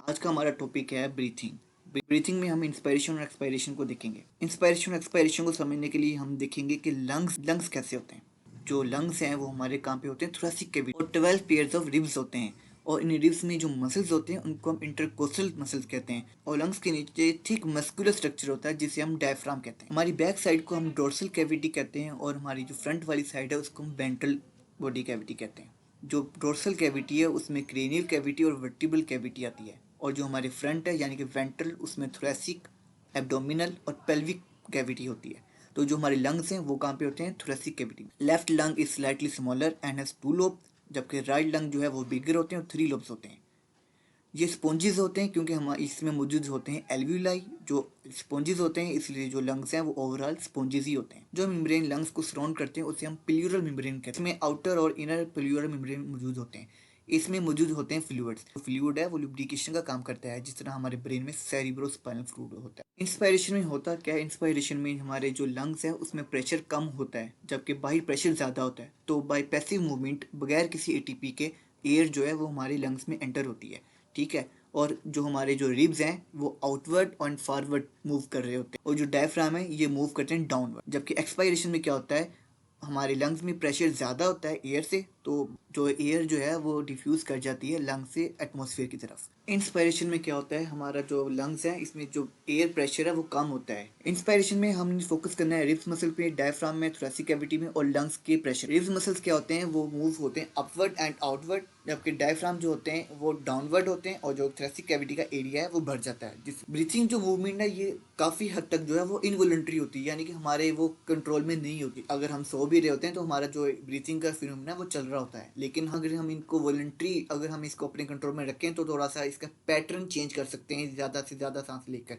आज का हमारा टॉपिक है ब्रीथिंग। ब्रीथिंग में हम इंस्पायरेशन और एक्सपायरेशन को देखेंगे। इंस्पायरेशन और एक्सपायरेशन को समझने के लिए हम देखेंगे कि लंग्स कैसे होते हैं। जो लंग्स हैं वो हमारे कहाँ पे होते हैं, थोरेसिक कैविटी, और 12 पेयर्स ऑफ रिब्स होते हैं। और इन रिब्स में जो मसल्स होते हैं उनको हम इंटरकोस्टल मसल्स कहते हैं। और लंग्स के नीचे थिक मस्कुलर स्ट्रक्चर होता है जिसे हम डायफ्राम कहते हैं। हमारी बैक साइड को हम डोर्सल कैविटी कहते हैं और हमारी जो फ्रंट वाली साइड है उसको हम वेंट्रल बॉडी कैविटी कहते हैं। जो डोर्सल कैविटी है उसमें क्रेनियल कैविटी और वर्टिब्रल कैविटी आती है, और जो हमारे फ्रंट है यानी कि वेंट्रल, उसमें थोरेसिक, एब्डोमिनल और पेल्विक कैविटी होती है। तो जो हमारे लंग्स हैं वो कहाँ पे होते हैं, थोरेसिक कैविटी में। Left lung is slightly smaller and has 2 lobe, जबकि राइट लंग जो है वो बिगर होते हैं और 3 लोब्स होते हैं। ये स्पॉन्जेस होते हैं क्योंकि हम इसमें मौजूद होते हैं एल्वियोलाई, जो स्पॉन्जेस होते हैं, इसलिए जो लंग्स हैं वो ओवरऑल स्पॉन्जेस ही होते हैं। जो मेम्ब्रेन लंग्स को सराउंड करते हैं उसे हम प्लूरल मेम्ब्रेन कहते हैं। इसमें आउटर और इनर प्लूरल मेम्ब्रेन मौजूद होते हैं। इसमें मौजूद होते हैं फ्लूइड्स। जो फ्लूइड है वो लुब्रिकेशन का काम करता है, जिस तरह हमारे ब्रेन में सेरिब्रोस्पाइनल फ्लूइड होता है। इंस्पायरेशन में होता क्या है, इंस्पायरेशन में हमारे जो लंग्स है उसमें प्रेशर कम होता है जबकि बाहर प्रेशर ज़्यादा होता है। तो बाय पैसिव मूवमेंट, बगैर किसी एटीपी के, एयर जो है वो हमारे लंग्स में एंटर होती है। ठीक है। और जो हमारे जो रिब्स हैं वो आउटवर्ड और फॉरवर्ड मूव कर रहे होते हैं, और जो डायफ्राम है ये मूव करते हैं डाउनवर्ड। जबकि एक्सपायरेशन में क्या होता है, हमारे लंग्स में प्रेशर ज़्यादा होता है एयर से, तो जो एयर जो है वो डिफ्यूज़ कर जाती है लंग से एटमॉस्फेयर की तरफ। इंस्पायरेशन में क्या होता है, हमारा जो लंग्स है इसमें जो एयर प्रेशर है वो कम होता है। इंस्पायरेशन में हमने फोकस करना है रिब्स मसल पे, डायफ्राम में, थोरेसिक कैविटी में और लंग्स के प्रेशर। रिब्स मसल्स क्या होते हैं, वो मूव होते हैं अपवर्ड एंड आउटवर्ड, जबकि डायफ्राम जो होते हैं वो डाउनवर्ड होते हैं, और जो थोरेसिक कैविटी का एरिया है वो बढ़ जाता है। जिस ब्रीथिंग जो मूवमेंट है ये काफ़ी हद तक जो है वो इनवॉलंटरी होती है, यानी कि हमारे वो कंट्रोल में नहीं होती। अगर हम सो भी रहे होते हैं तो हमारा जो ब्रीथिंग का फिनोमेना है वो चल रहा होता है, लेकिन अगर हम इनको वॉलंटरी, अगर हम इसको अपने कंट्रोल में रखें तो थोड़ा सा इसका पैटर्न चेंज कर सकते हैं, ज़्यादा से ज़्यादा सांस लेकर।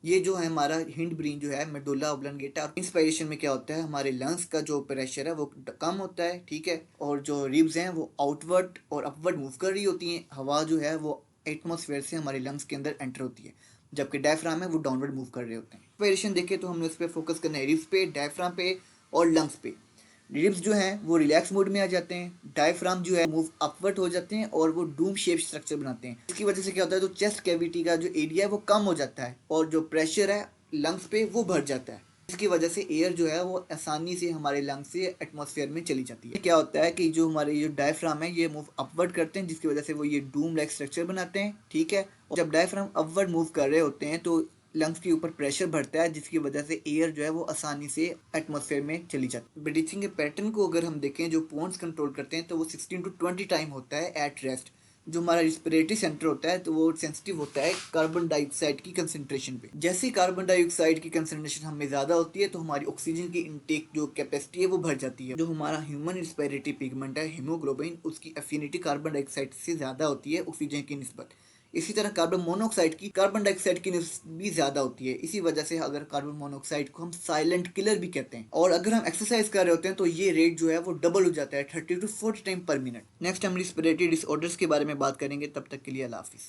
ये जो है हमारा हिंड ब्रेन जो है मेडुला ऑब्लंगेटा। इंस्पायरेशन में क्या होता है, हमारे लंग्स का जो प्रेशर है वो कम होता है, ठीक है, और जो रिब्स हैं वो आउटवर्ड और अपवर्ड मूव कर रही होती हैं। हवा जो है वो एटमॉस्फेयर से हमारे लंग्स के अंदर एंटर होती है, जबकि डायफ्राम है वो डाउनवर्ड मूव कर रहे होते हैं। इंस्पायरेशन देखें तो हमने उस पर फोकस करना है, रिब्स पे, डायफ्राम पे और लंग्स पे। रिब्स जो हैं वो रिलैक्स मोड में आ जाते हैं, डायफ्राम जो है मूव अपवर्ड हो जाते हैं और वो डूम शेप स्ट्रक्चर बनाते हैं। इसकी वजह से क्या होता है, तो चेस्ट कैविटी का जो एरिया है वो कम हो जाता है और जो प्रेशर है लंग्स पे वो बढ़ जाता है। इसकी वजह से एयर जो है वो आसानी से हमारे लंग्स से एटमॉस्फेयर में चली जाती है। क्या होता है कि जो हमारे जो डायफ्राम है ये मूव अपवर्ड करते हैं, जिसकी वजह से वो ये डूम लाइक स्ट्रक्चर बनाते हैं, ठीक है। और जब डायफ्राम अपवर्ड मूव कर रहे होते हैं तो लंग्स के ऊपर प्रेशर बढ़ता है, जिसकी वजह से एयर जो है वो आसानी से एटमॉस्फेयर में चली जाती है। ब्रीथिंग के पैटर्न को अगर हम देखें, जो पोन्स कंट्रोल करते हैं तो वो 16 to 20 टाइम होता है एट रेस्ट। जो हमारा रिस्पिरेटरी सेंटर होता है तो वो सेंसिटिव होता है कार्बन डाइऑक्साइड की कंसंट्रेशन पे। जैसे ही कार्बन डाइऑक्साइड की कंसंट्रेशन हमें ज़्यादा होती है तो हमारी ऑक्सीजन की इनटेक जो कैपेसिटी है वो बढ़ जाती है। जो हमारा ह्यूमन रिस्पिरेटरी पिगमेंट है हीमोग्लोबिन, उसकी एफिनिटी कार्बन डाइऑक्साइड से ज़्यादा होती है ऑक्सीजन की निस्बत। इसी तरह कार्बन मोनोऑक्साइड की कार्बन डाइऑक्साइड की निस्बत भी ज़्यादा होती है। इसी वजह से अगर कार्बन मोनोऑक्साइड को हम साइलेंट किलर भी कहते हैं। और अगर हम एक्सरसाइज कर रहे होते हैं तो ये रेट जो है वो डबल हो जाता है, 30 to 40 टाइम पर मिनट। नेक्स्ट हम रिस्पिरेटरी डिसऑर्डर्स के बारे में बात करेंगे, तब तक के लिए अल्लाह हाफिज़।